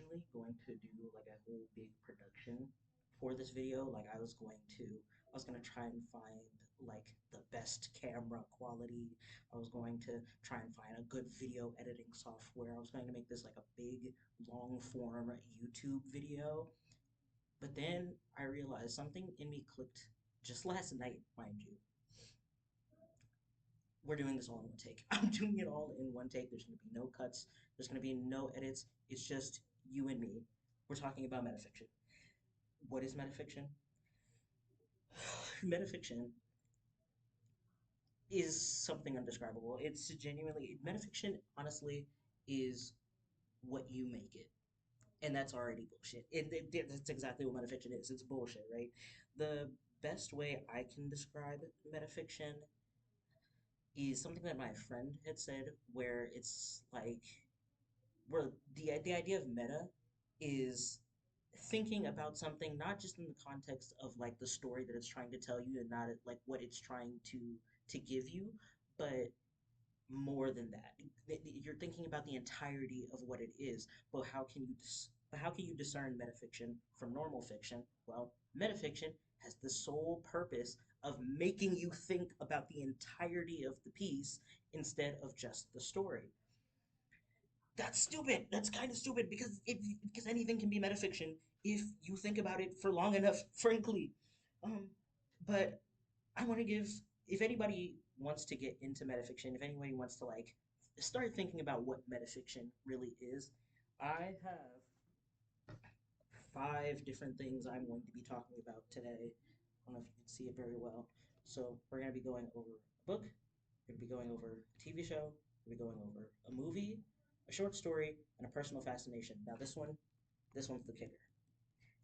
originally going to do like a whole big production for this video. Like I was going to try and find like the best camera quality. I was going to try and find a good video editing software. I was going to make this like a big long form YouTube video. But then I realized something in me clicked just last night, mind you. We're doing this all in one take. I'm doing it all in one take. There's going to be no cuts. There's going to be no edits. It's just you and me. We're talking about metafiction. What is metafiction? Metafiction is something undescribable. It's genuinely metafiction. Honestly, is what you make it, and that's already bullshit. That's exactly what metafiction is. It's bullshit, right? The best way I can describe metafiction is something that my friend had said, where it's like where the idea of meta is thinking about something not just in the context of like the story that it's trying to tell you and not like what it's trying to give you, but more than that. You're thinking about the entirety of what it is, but how can you discern metafiction from normal fiction? Well, metafiction has the sole purpose of making you think about the entirety of the piece instead of just the story. That's stupid. That's kind of stupid because anything can be metafiction if you think about it for long enough, frankly. Um, but I want to give if anybody wants to get into metafiction, if anybody wants to like start thinking about what metafiction really is, I have five different things I'm going to be talking about today. I don't know if you can see it very well. So we're going to be going over a book, we're going to be going over a TV show, we're going to be going over a movie, a short story, and a personal fascination. Now this one's the kicker.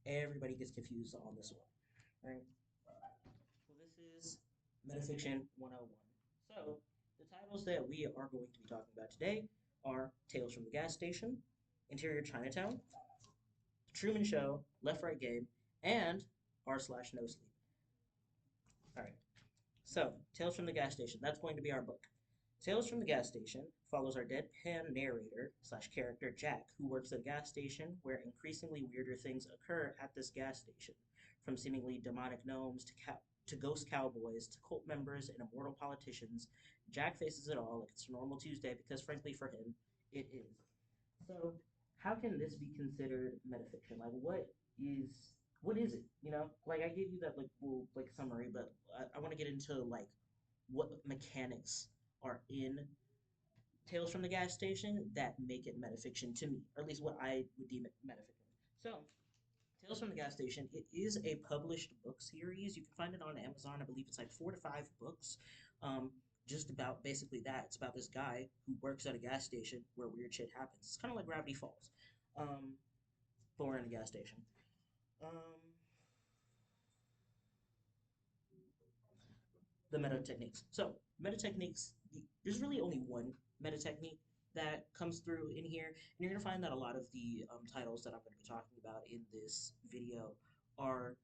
Everybody gets confused on this one, right? So this is Metafiction 101. So the titles that we are going to be talking about today are Tales from the Gas Station, Interior Chinatown, The Truman Show, Left Right Game, and R slash No Sleep. All right. So Tales from the Gas Station. That's going to be our book. Tales from the Gas Station follows our deadpan narrator slash character Jack, who works at a gas station where increasingly weirder things occur at this gas station, from seemingly demonic gnomes to ghost cowboys to cult members and immortal politicians. Jack faces it all like it's a normal Tuesday because, frankly, for him, it is. So, how can this be considered metafiction? Like, what is it? You know, like I gave you that like little like summary, but I want to get into like what mechanics are in Tales from the Gas Station that make it metafiction to me, or at least what I would deem it metafiction. So, Tales from the Gas Station, it is a published book series. You can find it on Amazon. I believe it's like 4 to 5 books. Just about basically that. It's about this guy who works at a gas station where weird shit happens. It's kind of like Gravity Falls, um, but we're in a gas station. Um, the meta techniques. So meta techniques, there's really only one meta technique that comes through in here, and you're gonna find that a lot of the titles that I'm going to be talking about in this video are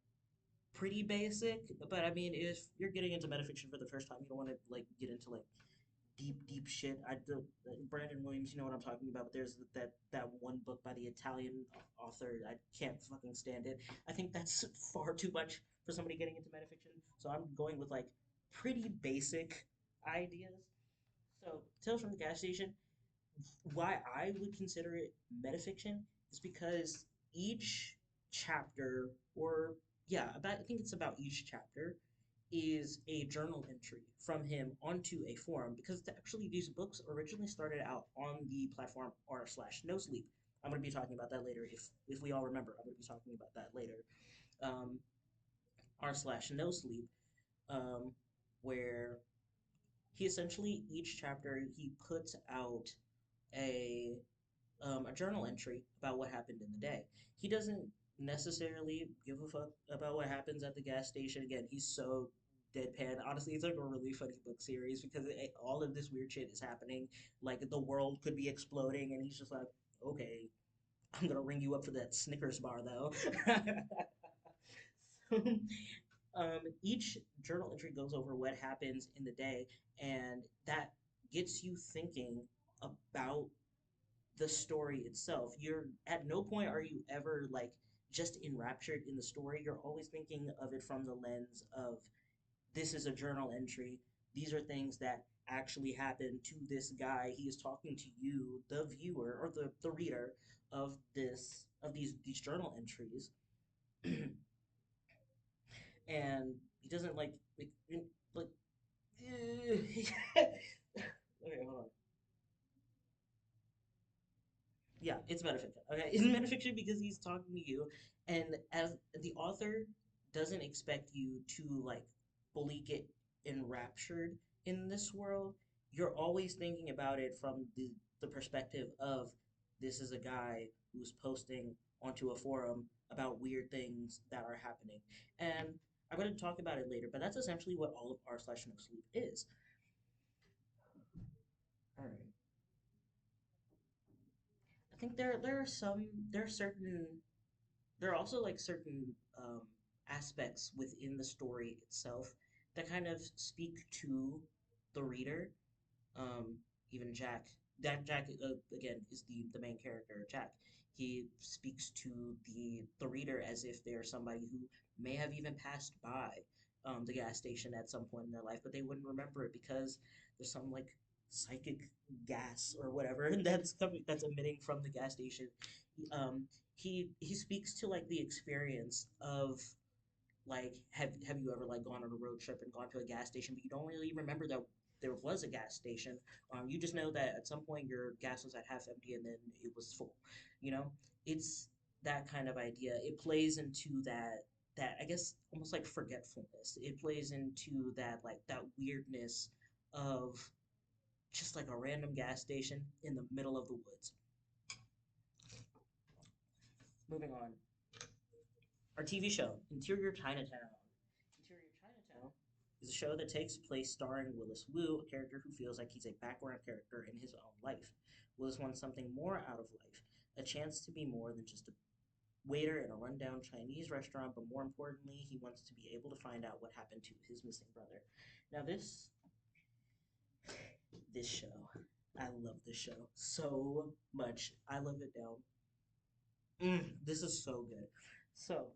pretty basic. But I mean, if you're getting into metafiction for the first time, you don't want to like get into like deep shit. Brandon Williams, you know what I'm talking about. But there's that one book by the Italian author. I can't fucking stand it. I think that's far too much for somebody getting into metafiction. So I'm going with like pretty basic ideas. So Tales from the Gas Station. Why I would consider it metafiction is because each chapter, or yeah, about I think it's about each chapter, is a journal entry from him onto a forum. Because actually, these books originally started out on the platform r slash no sleep. I'm going to be talking about that later. If we all remember, I'm going to be talking about that later. Um, r slash no sleep, um, where he essentially each chapter he puts out a journal entry about what happened in the day. He doesn't necessarily give a fuck about what happens at the gas station. Again, he's so deadpan. Honestly, it's like a really funny book series because all of this weird shit is happening. Like the world could be exploding, and he's just like, okay, I'm gonna ring you up for that Snickers bar though. So, each journal entry goes over what happens in the day, and that gets you thinking about the story itself. You're at no point are you ever like just enraptured in the story. You're always thinking of it from the lens of this is a journal entry. These are things that actually happened to this guy. He is talking to you, the viewer or the reader of these journal entries. And he doesn't like okay, hold on. Yeah, it's metafiction. Okay, it's metafiction because he's talking to you, and as the author doesn't expect you to like fully get enraptured in this world. You're always thinking about it from the perspective of this is a guy who's posting onto a forum about weird things that are happening, and I'm going to talk about it later. But that's essentially what all of r/no sleep is. All right. I think there are certain there are also like certain aspects within the story itself that kind of speak to the reader. Even Jack, that Jack again is the main character. Jack, he speaks to the reader as if they're somebody who may have even passed by the gas station at some point in their life, but they wouldn't remember it because there's some like psychic gas or whatever that's emitting from the gas station. Um, he speaks to like the experience of like have you ever like gone on a road trip and gone to a gas station, but you don't really remember that there was a gas station. You just know that at some point your gas was at half empty and then it was full. You know, it's that kind of idea. It plays into that I guess almost like forgetfulness. It plays into that like that weirdness of just like a random gas station in the middle of the woods. Moving on, our TV show, Interior Chinatown. Interior Chinatown is a show that takes place starring Willis Wu, a character who feels like he's a background character in his own life. Willis wants something more out of life, a chance to be more than just a waiter in a rundown Chinese restaurant, but more importantly, he wants to be able to find out what happened to his missing brother. Now, this show, I love this show so much. I love it down. This is so good. So,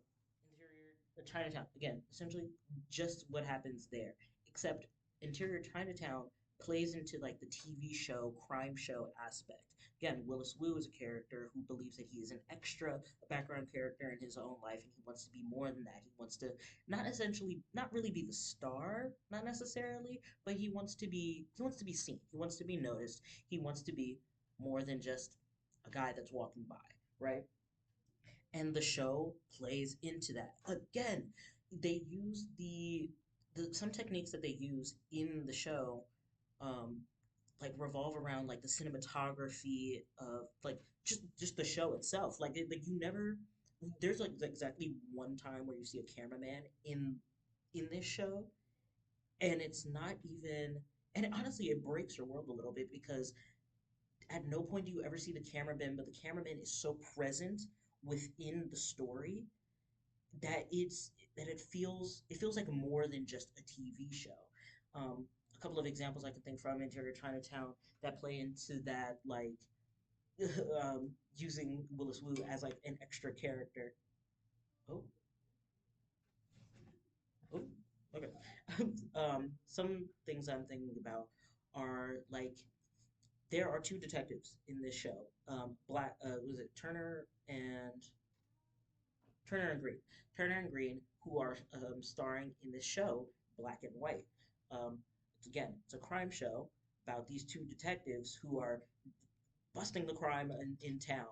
Interior Chinatown, again, essentially just what happens there, except Interior Chinatown plays into like the TV show, crime show aspect. Again, Willis Wu is a character who believes that he is an extra, a background character in his own life, and he wants to be more than that. He wants to not really be the star, not necessarily, but he wants to be seen. He wants to be noticed. He wants to be more than just a guy that's walking by, right? And the show plays into that. Again, they use the some techniques that they use in the show, um, like revolve around like the cinematography of like just the show itself. Like you never there's like exactly one time where you see a cameraman in this show, and it's not even and honestly it breaks your world a little bit because at no point do you ever see the cameraman, but the cameraman is so present within the story that it feels like more than just a TV show. A couple of examples I can think from Interior Chinatown that play into that, like using Willis Wu as like an extra character. Oh, oh, okay. Some things I'm thinking about are like there are two detectives in this show. Black was it Turner and Green. Turner and Green, who are starring in this show, Black and White. It's a crime show about these two detectives who are busting the crime in town.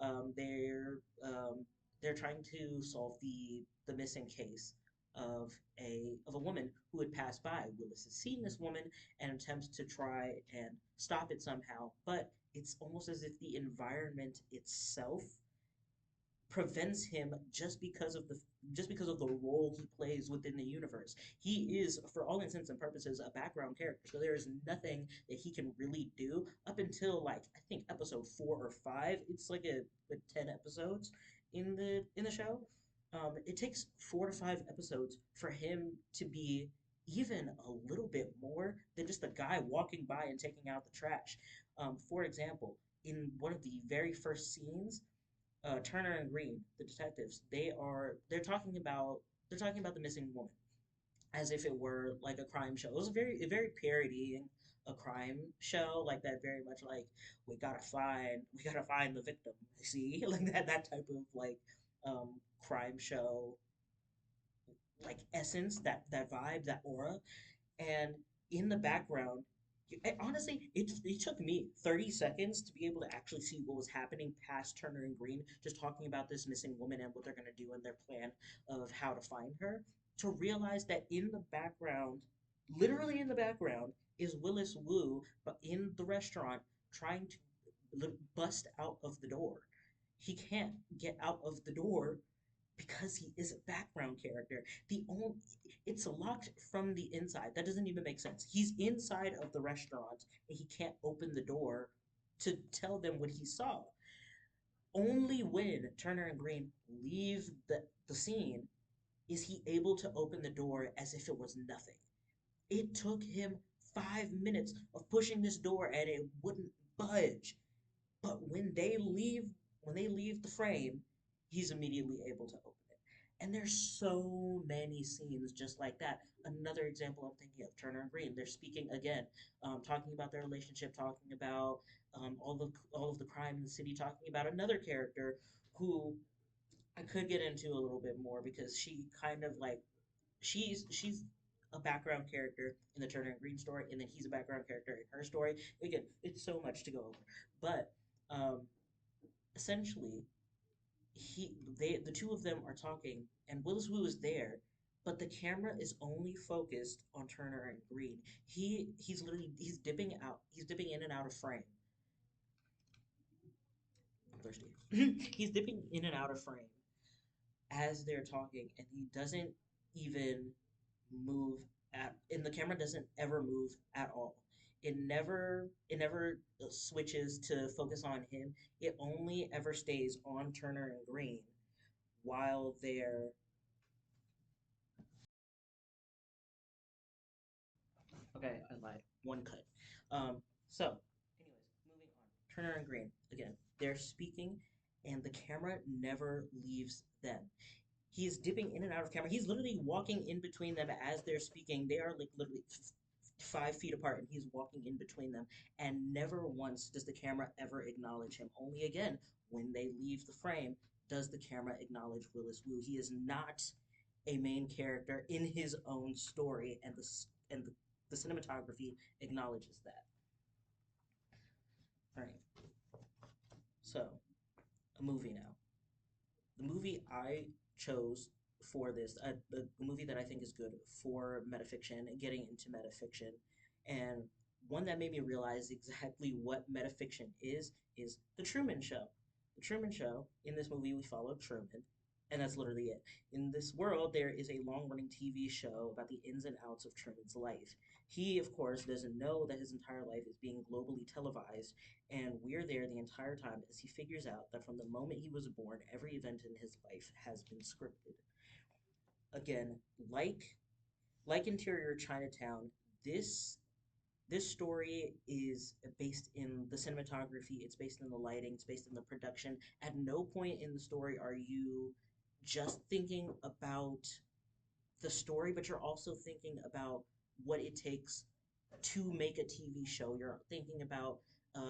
Um, they're um, they're trying to solve the missing case of a woman who had passed by. Willis has seen this woman and attempts to try and stop it somehow, but it's almost as if the environment itself prevents him just because of the role he plays within the universe. He is, for all intents and purposes, a background character. So there is nothing that he can really do up until like I think episode 4 or 5. It's like a 10 episodes in the show. It takes 4 to 5 episodes for him to be even a little bit more than just a guy walking by and taking out the trash. For example, in one of the very first scenes, Turner and Green, the detectives, they're talking about the missing woman as if it were like a crime show. It was very parodying a crime show, like that, very much like we gotta find the victim. See, like that type of like crime show like essence, that vibe, that aura. And in the background, honestly, it took me 30 seconds to be able to actually see what was happening past Turner and Green, just talking about this missing woman and what they're going to do and their plan of how to find her, to realize that in the background, literally in the background, is Willis Wu, but in the restaurant trying to bust out of the door. He can't get out of the door because he is a background character. The only It's locked from the inside. That doesn't even make sense. He's inside of the restaurant and he can't open the door to tell them what he saw. Only when Turner and Green leave the scene is he able to open the door as if it was nothing. It took him 5 minutes of pushing this door and it wouldn't budge. But when they leave the frame, he's immediately able to open it. And there's so many scenes just like that. Another example I'm thinking of, Turner and Green. They're speaking again, talking about their relationship, talking about all of the crime in the city, talking about another character who I could get into a little bit more because she kind of like she's a background character in the Turner and Green story, and then he's a background character in her story. Again, it's so much to go over, but um, essentially, the two of them are talking, and Willis Wu is there, but the camera is only focused on Turner and Green. He's dipping out, he's dipping in and out of frame. I'm thirsty. He's dipping in and out of frame as they're talking, and he doesn't even move and the camera doesn't ever move at all. It never switches to focus on him. It only ever stays on Turner and Green while they're okay. I lied. One cut. So, anyways, moving on. Turner and Green again. They're speaking, and the camera never leaves them. He is dipping in and out of camera. He's literally walking in between them as they're speaking. They are like literally 5 feet apart, and he's walking in between them. And never once does the camera ever acknowledge him. Only again, when they leave the frame, does the camera acknowledge Willis Wu. He is not a main character in his own story, and the cinematography acknowledges that. All right, so a movie now. The movie I chose for this, the movie that I think is good for metafiction and getting into metafiction, and one that made me realize exactly what metafiction is The Truman Show. The Truman Show, in this movie, we follow Truman, and that's literally it. In this world, there is a long running TV show about the ins and outs of Truman's life. He, of course, doesn't know that his entire life is being globally televised, and we're there the entire time as he figures out that from the moment he was born, every event in his life has been scripted. Again, like Interior Chinatown, this this story is based in the cinematography, it's based in the lighting, it's based in the production. At no point in the story are you just thinking about the story, but you're also thinking about what it takes to make a TV show. You're thinking about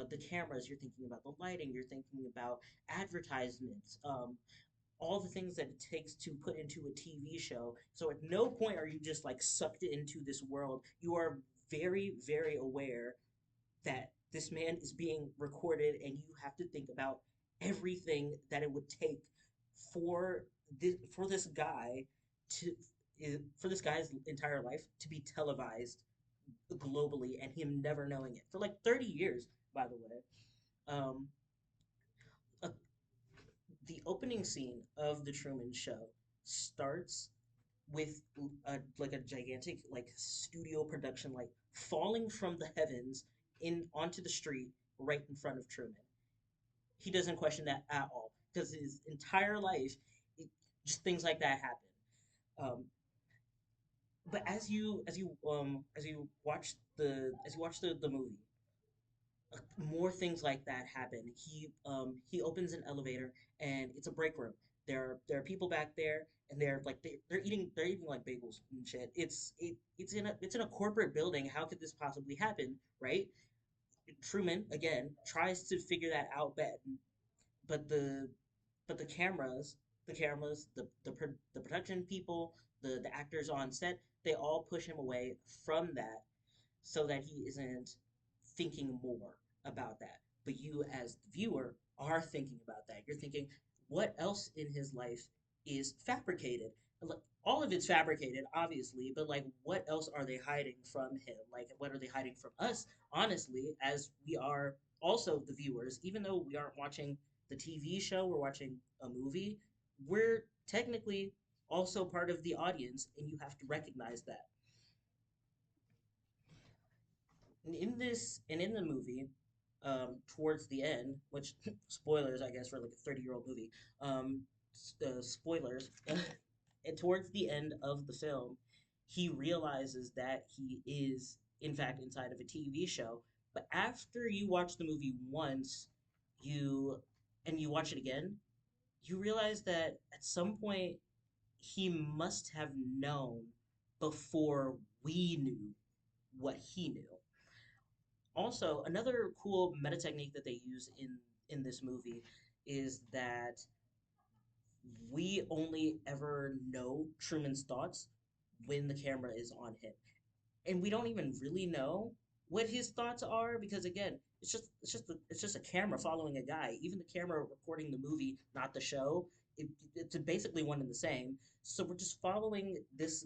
the cameras, you're thinking about the lighting, you're thinking about advertisements, all the things that it takes to put into a TV show. So at no point are you just like sucked into this world. You are very, very aware that this man is being recorded and you have to think about everything that it would take for this guy to for this guy's entire life to be televised globally and him never knowing it for like 30 years, by the way. um, uh, the opening scene of the Truman Show starts with like a gigantic like studio production like falling from the heavens in onto the street right in front of Truman. He doesn't question that at all because his entire life, it, just things like that happen. Um, but as you watch the movie, more things like that happen. He opens an elevator and it's a break room. There are people back there and they're eating like bagels and shit. It's in a corporate building. How could this possibly happen, right? Truman again tries to figure that out, but the cameras, the production people, the actors on set, they all push him away from that so that he isn't thinking more about that. But you, as the viewer, are thinking about that. You're thinking, what else in his life is fabricated? Like, all of it's fabricated, obviously, but like, what else are they hiding from him? Like, what are they hiding from us? Honestly, as we are also the viewers, even though we aren't watching the TV show, we're watching a movie, we're technically also part of the audience, and you have to recognize that. In the movie, towards the end, which spoilers, I guess, for like a 30-year-old movie, spoilers, and towards the end of the film, he realizes that he is in fact inside of a TV show. But after you watch the movie once, you you watch it again, you realize that at some point he must have known before we knew what he knew. Also, another cool meta technique that they use in this movie is that we only ever know Truman's thoughts when the camera is on him, and we don't even really know what his thoughts are because again, it's just a camera following a guy. Even the camera recording the movie, not the show, it's basically one and the same. So we're following this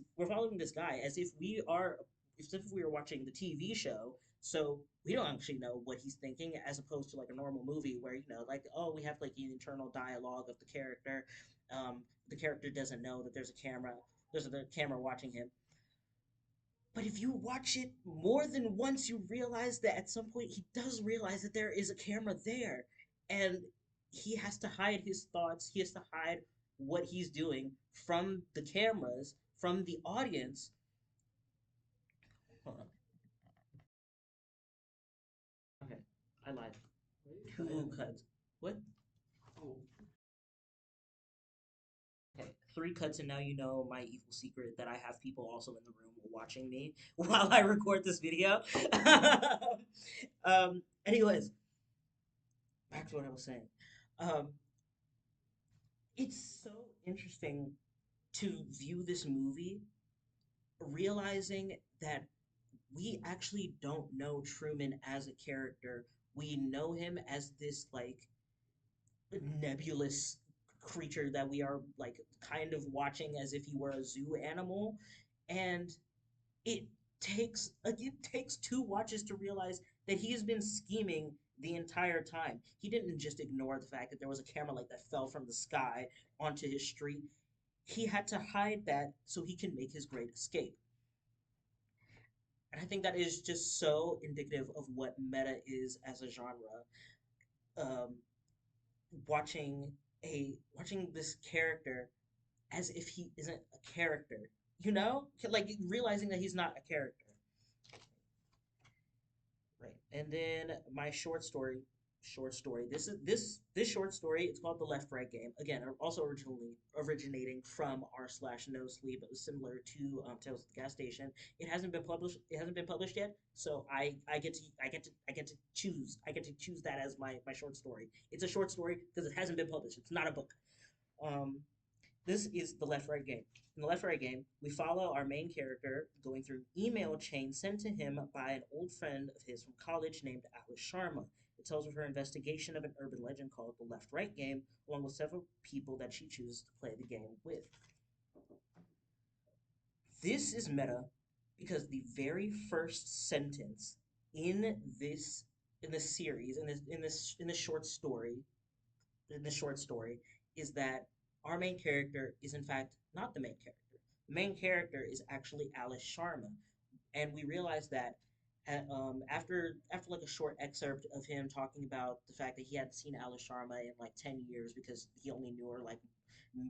guy as if we were watching the TV show. So we don't actually know what he's thinking, as opposed to like a normal movie where like, oh, we have like the internal dialogue of the character. The character doesn't know that there's a camera watching him. But if you watch it more than once, you realize that at some point he does realize that there is a camera there. And he has to hide his thoughts. He has to hide what he's doing from the cameras, from the audience. Hold on. Okay, I lied. Two cuts. What? Okay, three cuts, and now you know my evil secret that I have people also in the room watching me while I record this video. Anyways, back to what I was saying. Um, it's so interesting to view this movie, realizing that we actually don't know Truman as a character. We know him as this like nebulous creature that we are like kind of watching as if he were a zoo animal, and it it takes two watches to realize that he has been scheming the entire time. He didn't just ignore the fact that there was a camera light that fell from the sky onto his street. He had to hide that so he can make his great escape. And I think that is just so indicative of what meta is as a genre. Um, watching this character as if he isn't a character, like realizing that he's not a character. Right. And then my short story. This short story. It's called The Left Right Game. Again, also originally originating from r slash no sleep. It was similar to Tales of the Gas Station. It hasn't been published. It hasn't been published yet. So I get to choose. I get to choose that as my short story. It's a short story because it hasn't been published. It's not a book. Um, this is the left right game. In the left right game, we follow our main character going through email chain sent to him by an old friend of his from college named Alice Sharma. It tells of her investigation of an urban legend called the left right game, along with several people that she chooses to play the game with. This is meta because the very first sentence in this series in this short story is that our main character is in fact not the main character. The main character is actually Alice Sharma, and we realize that after like a short excerpt of him talking about the fact that he hadn't seen Alice Sharma in like 10 years because he only knew her like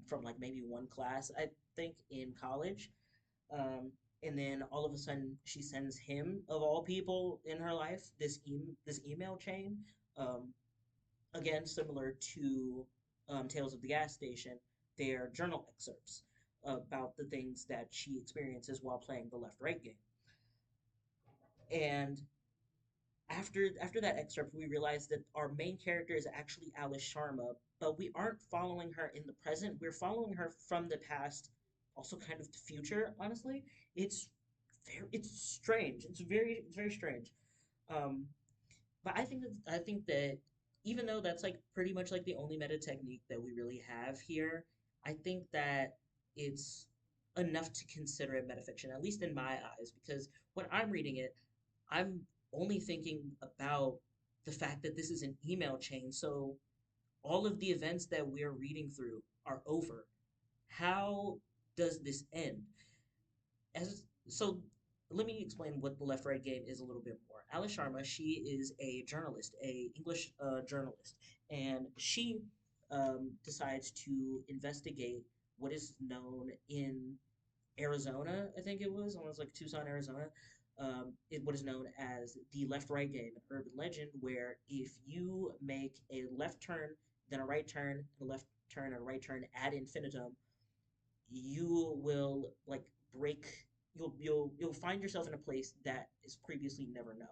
from like maybe one class I think in college. and then all of a sudden she sends him, of all people in her life, this email chain. Um, Again, similar to Tales of the Gas Station, they're journal excerpts about the things that she experiences while playing the left right game. And after that excerpt, we realize that our main character is actually Alice Sharma, but we aren't following her in the present. We're following her from the past, also kind of the future. Honestly, it's it's strange. It's very strange. Um, but I think that even though that's like pretty much like the only meta technique that we really have here, I think that it's enough to consider it metafiction, at least in my eyes, because when I'm reading it, I'm only thinking about the fact that this is an email chain, so all of the events that we're reading through are over. How does this end? As so Let me explain what the left right game is a little bit more. Alice Sharma, she is a journalist, a English journalist, and she decides to investigate what is known in Arizona, I think it was, almost like Tucson, Arizona. What is known as the left right game, an urban legend where if you make a left turn, then a right turn, a left turn, and a right turn ad infinitum, you will like break. You'll find yourself in a place that is previously never known,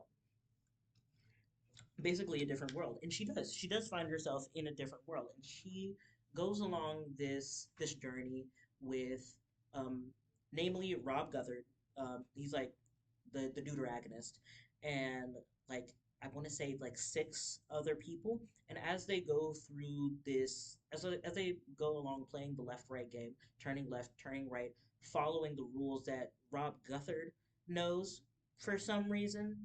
basically a different world. And she does find herself in a different world, and she goes along this journey with um namely Rob Guthard. He's like the deuteragonist, and like I want to say like six other people. And as they go through this, as they go along playing the left right game, turning left, turning right, following the rules that Rob Guthard knows for some reason.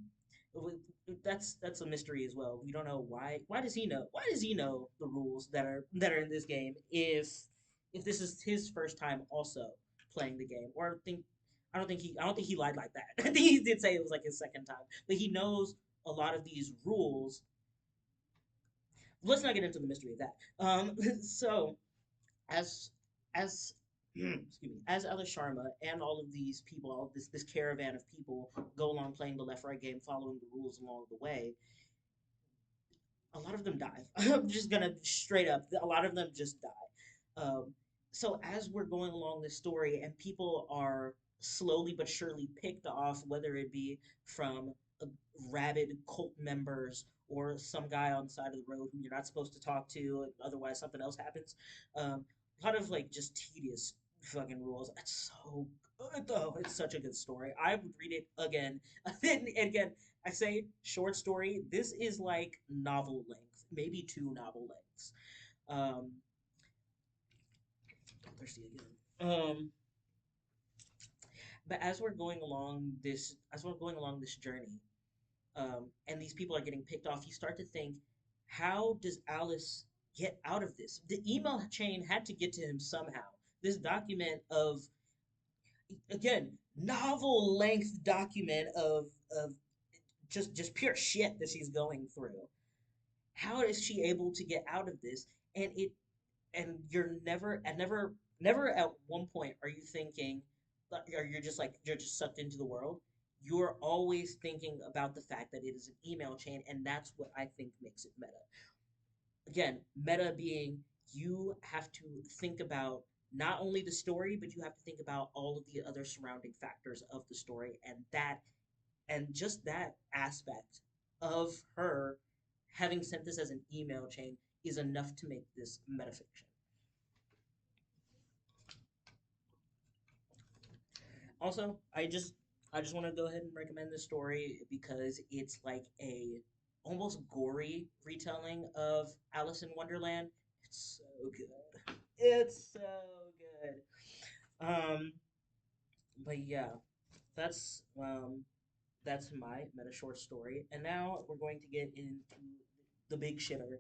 That's a mystery as well. We don't know why. Why does he know? Why does he know the rules that are in this game? If this is his first time also playing the game, or think I don't think he lied like that. I think he did say it was like his second time, but he knows a lot of these rules. Let's not get into the mystery of that. So as as excuse me, as Alice Sharma and all of these people, all this caravan of people go along playing the left right game, following the rules along the way, a lot of them die. I'm just gonna straight up, a lot of them just die. Um, so as we're going along this story, and people are slowly but surely picked off, whether it be from rabid cult members or some guy on the side of the road who you're not supposed to talk to, otherwise something else happens. A lot of like just tedious fucking rules. It's so good though. It's such a good story. I would read it again and again. I say short story. This is like novel length, maybe two novel lengths. Um, I'm thirsty again. But as we're going along this journey, and these people are getting picked off, you start to think, how does Alice get out of this? The email chain had to get to him somehow. This document of, again, novel length document of just pure shit that she's going through. How is she able to get out of this? And it and you're never at one point are you thinking, or you're just like you're just sucked into the world. You're always thinking about the fact that it is an email chain, and that's what I think makes it meta. Again, meta being you have to think about not only the story, but you have to think about all of the other surrounding factors of the story, and just that aspect of her having sent this as an email chain is enough to make this metafiction. Also, I just want to go ahead and recommend this story because it's like a almost gory retelling of Alice in Wonderland. It's so good. It's so good. Um, but yeah, that's that's my meta short story. And now we're going to get into the big shitter,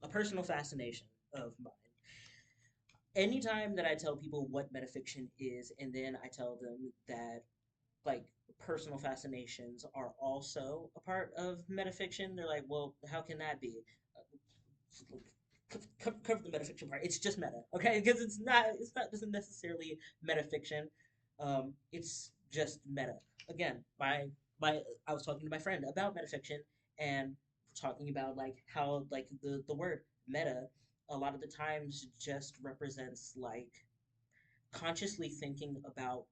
a personal fascination of mine. Anytime that I tell people what metafiction is, and then I tell them that like personal fascinations are also a part of metafiction, they're like, well, how can that be? Cover the metafiction part. It's just meta, okay? Because it's not doesn't necessarily metafiction. It's just meta. Again, my I was talking to my friend about metafiction, and talking about like how like the word meta a lot of the times just represents like consciously thinking about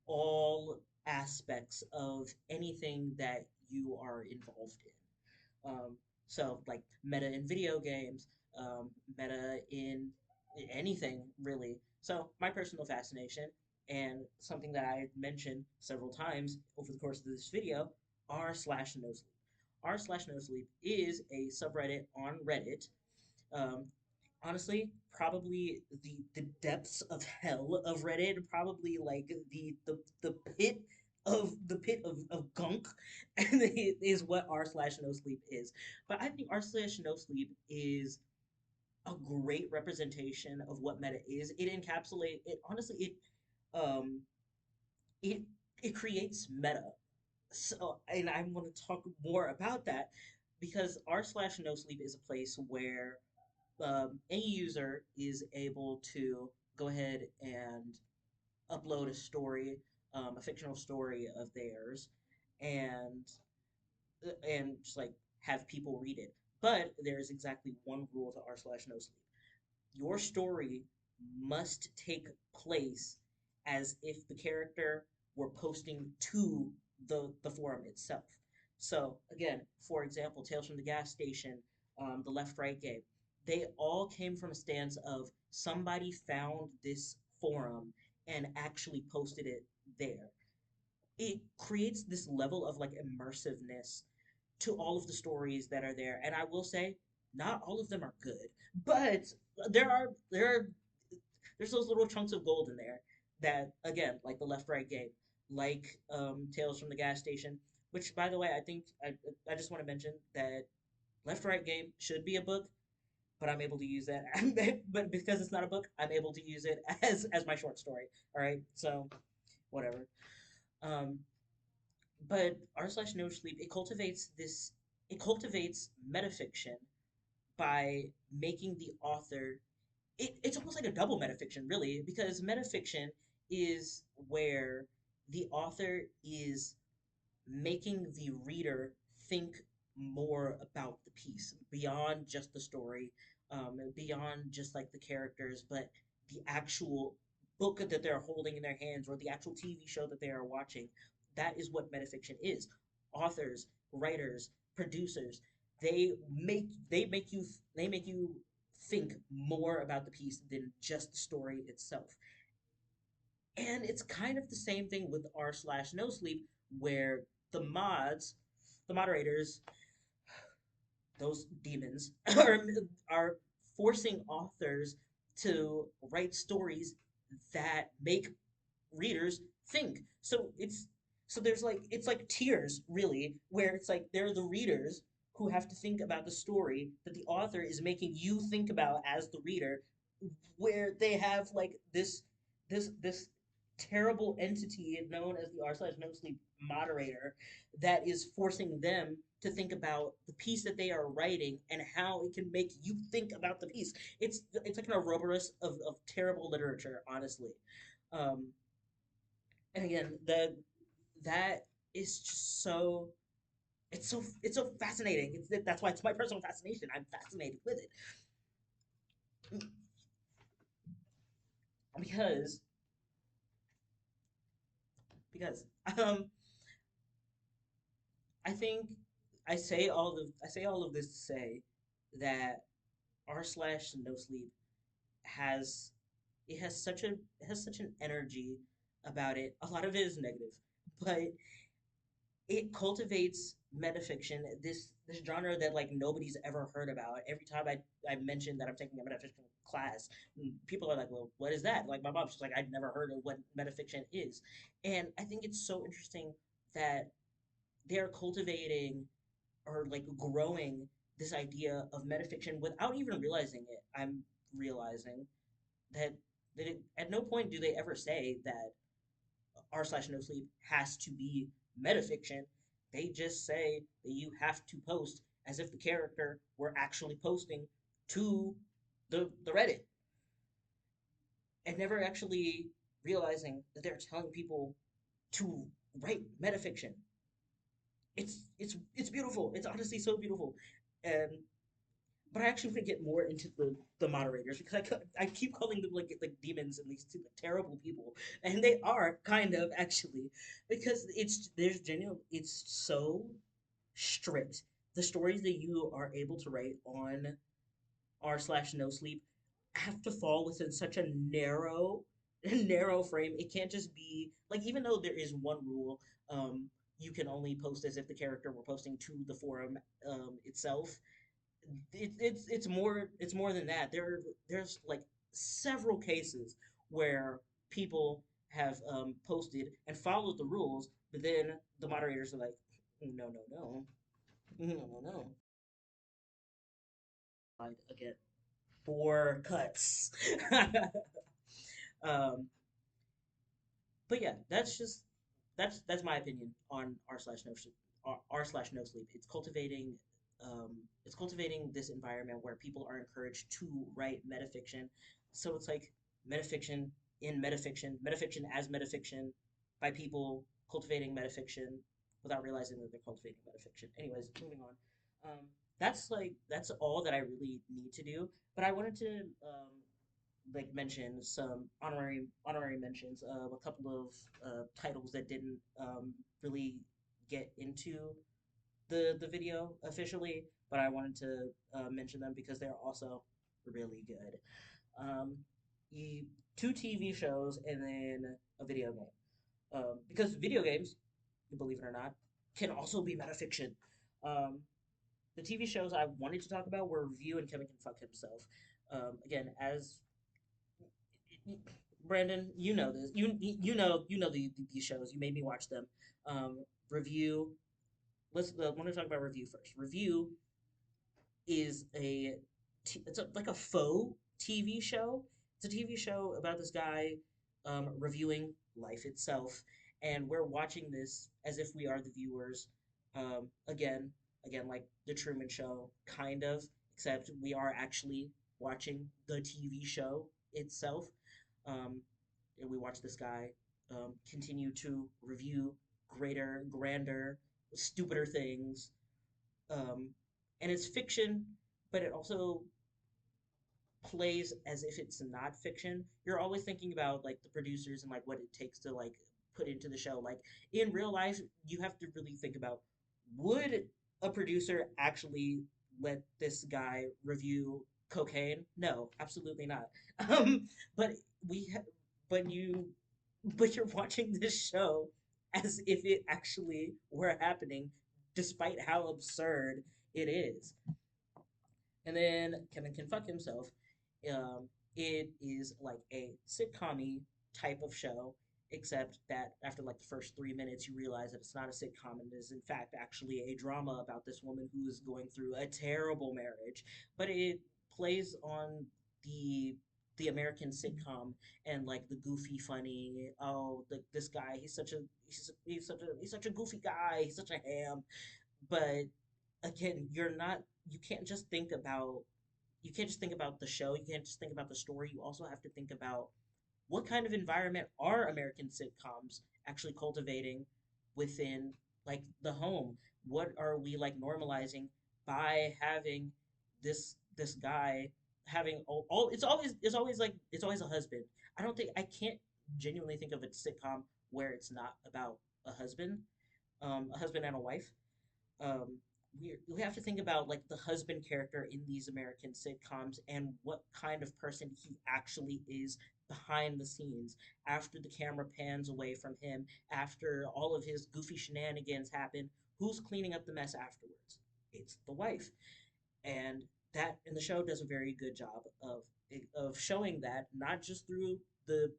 all aspects of anything that you are involved in. So, like meta in video games, meta in anything really. So, my personal fascination and something that I mentioned several times over the course of this video, r slash no sleep. R slash no sleep is a subreddit on Reddit. um, Honestly, probably the depths of hell of Reddit, probably like the pit of gunk, and is what r slash no sleep is. But I think r slash no sleep is a great representation of what meta is. It encapsulates it. Honestly, um it it creates meta. So, and I want to talk more about that because r slash no sleep is a place where any user is able to go ahead and upload a story, a fictional story of theirs, and just like have people read it. But there's exactly one rule to r slash no sleep. Your story must take place as if the character were posting to the forum itself. So again, for example, Tales from the Gas Station, the Left Right game, they all came from a stance of somebody found this forum and actually posted it there. It creates this level of like immersiveness to all of the stories that are there. And I will say, not all of them are good, but there are there's those little chunks of gold in there that again, like the left right game, like Tales from the Gas Station, which by the way, I just want to mention that left right game should be a book, but I'm able to use that. But because it's not a book, I'm able to use it as my short story. All right, so whatever. Um, but r slash no sleep it cultivates metafiction by making the author it's almost like a double metafiction really because metafiction is where the author is making the reader think more about the piece beyond just the story, beyond just like the characters, but the actual book that they're holding in their hands or the actual TV show that they are watching. That is what metafiction is. Authors, writers, producers, they make you think more about the piece than just the story itself. And it's kind of the same thing with r slash no sleep, where the mods, the moderators, those demons, are forcing authors to write stories that make readers think. So there's like it's like tiers really, where it's like there are the readers who have to think about the story that the author is making you think about as the reader, where they have like this terrible entity known as the r slash no sleep moderator that is forcing them to think about the piece that they are writing and how it can make you think about the piece. It's like an ouroboros of terrible literature, honestly. Um, and again, that is just so it's so fascinating. That's why it's my personal fascination. I'm fascinated with it because because um I think I say all of this to say that r slash no sleep has it has such an energy about it. A lot of it is negative, but it cultivates metafiction, this genre that like nobody's ever heard about. Every time I mention that I'm taking a metafiction class, people are like, "Well, what is that?" Like my mom, she's like, "I'd never heard of what metafiction is," and I think it's so interesting that they're cultivating or like growing this idea of metafiction without even realizing it. I'm realizing that at no point do they ever say that r slash no sleep has to be metafiction. They just say that you have to post as if the character were actually posting to the Reddit, and never actually realizing that they're telling people to write metafiction. It's beautiful. It's honestly so beautiful, and but I actually want to get more into the moderators because I keep calling them like demons and these two like, terrible people, and they are kind of actually because there's genuine it's so strict. The stories that you are able to write on r/no sleep have to fall within such a narrow frame. It can't just be like even though there is one rule, you can only post as if the character were posting to the forum itself. It's more than that. There's like several cases where people have posted and followed the rules, but then the moderators are like, no, no, no, no, no, no. Again, four cuts. um, but yeah, that's my opinion on r/no sleep. It's cultivating this environment where people are encouraged to write metafiction. So it's like metafiction in metafiction, metafiction as metafiction by people cultivating metafiction without realizing that they're cultivating metafiction. Anyways, moving on. That's all that I really need to do. But I wanted to like mention some honorary mentions of a couple of titles that didn't really get into the video officially, but I wanted to mention them because they're also really good. Um, you, two TV shows and then a video game. Because video games, believe it or not, can also be metafiction. Um, the TV shows I wanted to talk about were Review and Kevin Can Fuck Himself. Again, as Brandon, you know this. You know these shows. You made me watch them. Review. Let's want to talk about Review first. Review is like a faux TV show. It's a TV show about this guy reviewing life itself, and we're watching this as if we are the viewers. Again, like the Truman Show, kind of, except we are actually watching the TV show itself. Um, and we watch this guy continue to review greater, grander, stupider things, um, and it's fiction, but it also plays as if it's not fiction. You're always thinking about like the producers and like what it takes to like put into the show. Like in real life, you have to really think about would a producer actually let this guy review cocaine? No, absolutely not. But we, ha- but you, but you're watching this show as if it actually were happening, despite how absurd it is. And then Kevin Can Fuck Himself. It is like a sitcom type of show, except that after like the first 3 minutes, you realize that it's not a sitcom and is in fact actually a drama about this woman who is going through a terrible marriage. But it plays on the the American sitcom and like the goofy, funny. Oh, this guy, he's such a goofy guy. He's such a ham. But again, you can't just think about the show, you can't just think about the story, you also have to think about what kind of environment are American sitcoms actually cultivating within like the home. What are we like normalizing by having this guy having all it's always a husband. I can't genuinely think of a sitcom where it's not about a husband and a wife. Um, we have to think about like the husband character in these American sitcoms and what kind of person he actually is behind the scenes after the camera pans away from him, after all of his goofy shenanigans happen. Who's cleaning up the mess afterwards? It's the wife. And that in the show does a very good job of showing that not just through the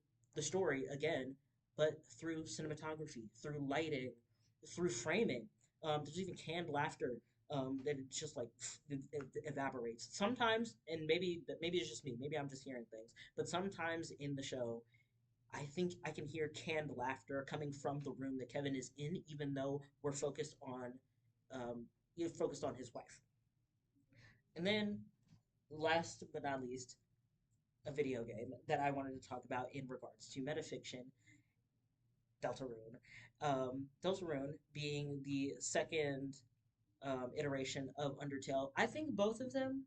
story again, but through cinematography, through lighting, through framing. There's even canned laughter that it just like it evaporates sometimes, and maybe it's just me, maybe I'm just hearing things, but sometimes in the show I think I can hear canned laughter coming from the room that Kevin is in, even though we're um, focused on his wife. And then, last but not least, a video game that I wanted to talk about in regards to metafiction, Deltarune. Deltarune being the second iteration of Undertale. I think both of them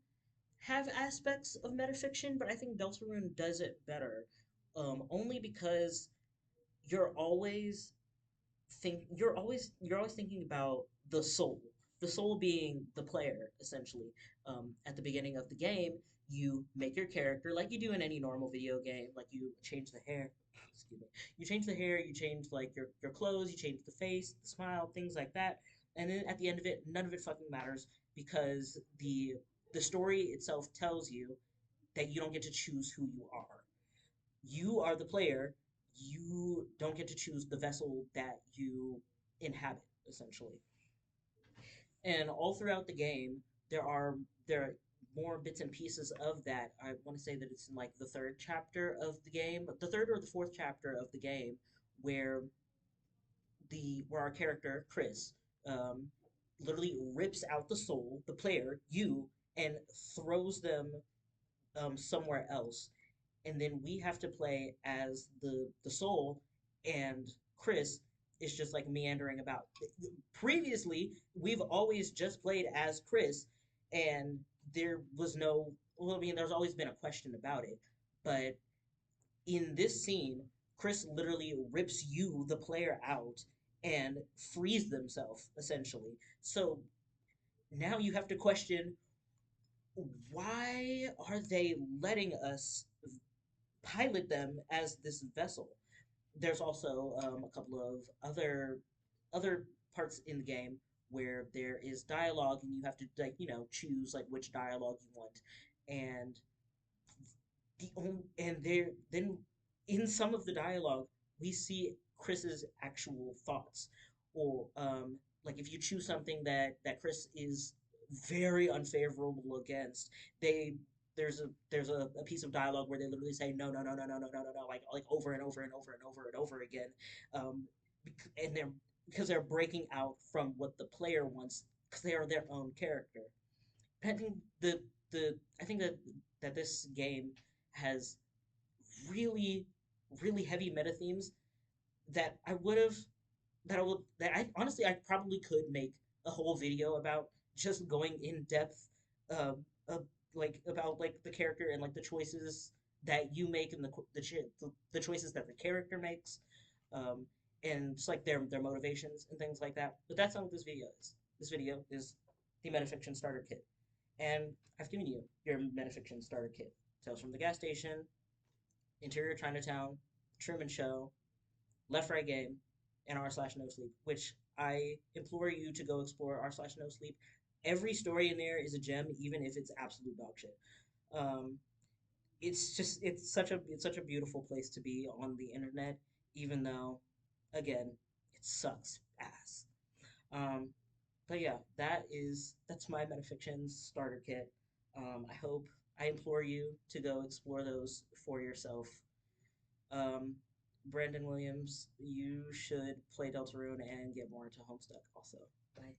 have aspects of metafiction, but I think Deltarune does it better. Only because you're always you're always thinking about the soul being the player essentially. At the beginning of the game, you make your character like you do in any normal video game. Like you change the hair, excuse me, you change the hair, you change like your clothes, you change the face, the smile, things like that. And then at the end of it, none of it fucking matters because the story itself tells you that you don't get to choose who you are. You are the player. You don't get to choose the vessel that you inhabit, essentially. And all throughout the game, there are more bits and pieces of that. I want to say that it's in like the third chapter of the game, the third or the fourth chapter of the game, where where our character Chris um, literally rips out the soul, the player, you, and throws them somewhere else, and then we have to play as the soul, and Chris is just like meandering about. Previously, we've always just played as Chris, and there was no, well, I mean, there's always been a question about it, but in this scene, Chris literally rips you, the player, out and frees themselves essentially. So now you have to question, why are they letting us pilot them as this vessel? There's also a couple of other parts in the game where there is dialogue, and you have to like choose like which dialogue you want, and and there then in some of the dialogue we see Chris's actual thoughts, or like if you choose something that Chris is very unfavorable against, they there's a piece of dialogue where they literally say no no no no no no no no no, like over and over and over and over and over again, um, and they're because they're breaking out from what the player wants because they are their own character. I think I think that this game has really heavy meta themes that I honestly I probably could make a whole video about, just going in depth, like about like the character and like the choices that you make, and the choices that the character makes, um, and just like their motivations and things like that. But that's not what this video is. This video is the Metafiction Starter Kit, and I've given you your Metafiction Starter Kit. Tales from the Gas Station, Interior Chinatown, Truman Show, Left Right Game, and R slash No Sleep, which I implore you to go explore R slash No Sleep. Every story in there is a gem, even if it's absolute dog shit. Um, it's such a beautiful place to be on the internet, even though, again, it sucks ass. Um, but yeah, that's my metafiction starter kit. I implore you to go explore those for yourself. Um, Brandon Williams, you should play Deltarune and get more into Homestuck also. Bye.